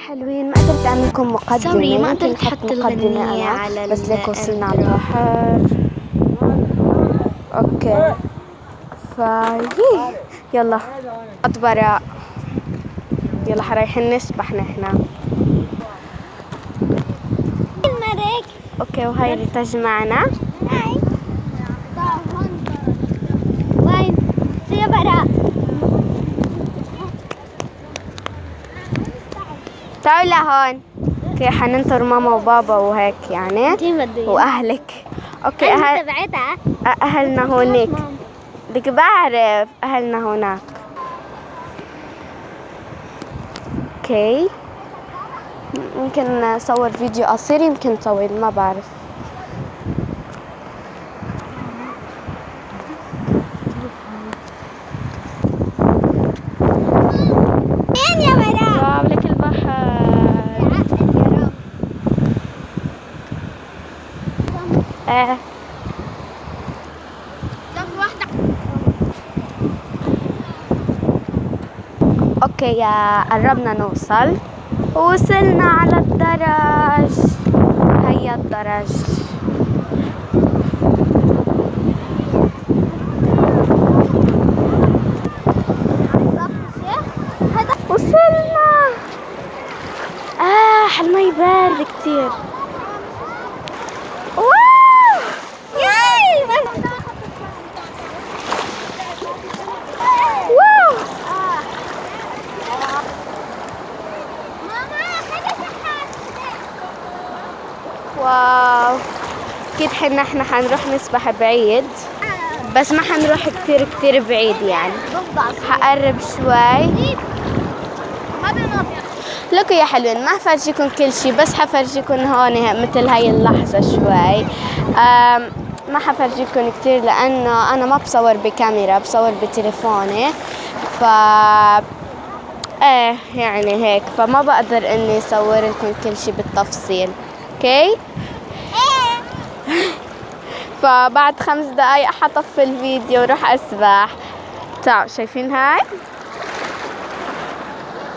حلوين، ما قدرت اعمل لكم مقدمة. سوري، ما يمكن قدرت احط أحط مقدمة الغنية انا على بس ليك وصلنا على الانترو. البحر. اوكي يلا براء، يلا حرايحين نسبح نحنا. اوكي وهاي ريتاج معنا. وين يا براء؟ تعالوا لهون. اوكي حننطر ماما وبابا وهيك يعني واهلك. اوكي اهلنا هونيك. بدك بعرف اهلنا هناك. اوكي يمكن نصور فيديو قصير، يمكن طويل، ما بعرف. وين يا براء؟ واو لك البحر. اوكي قربنا نوصل، وصلنا على الدرج. هيا الدرج. وصلنا. المي بارد كتير. واو واو واو. اكيد احنا حنروح نسبح بعيد، بس ما حنروح كتير بعيد يعني. حقرب شوي. لكم يا حلوين، ما حفرجيكم كل شي، بس حفرجيكم هون مثل هاي اللحظة شوي. ما حفرجيكم كتير لأنه أنا ما بصور بكاميرا، بصور بتليفوني. يعني هيك، فما بقدر إني أصور لكم كل شي بالتفصيل. اوكي فبعد 5 دقايق حطفي الفيديو وروح أسبح. تعالوا شايفين هاي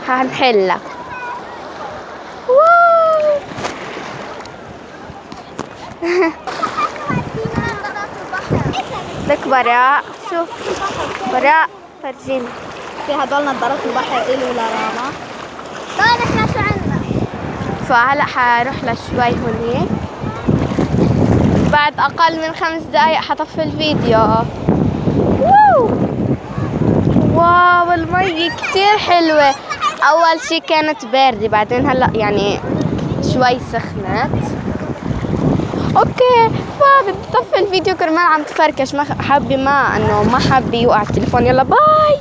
هنحلها. لك براء، شوف براء فرجيني. في هدول نظارات البحر إلي ولا راما. طيب احنا شو عنا؟ فهلا حروح لشوي هونيك. بعد أقل من 5 دقايق حطفي الفيديو. واو المي كتير حلوة. أول شي كانت باردة، بعدين هلا يعني شوي سخنت. اوكي فبدي اطفي الفيديو كرمال عم تفركش، ما حابة ما انه ما حابة يوقع التليفون. يلا باي.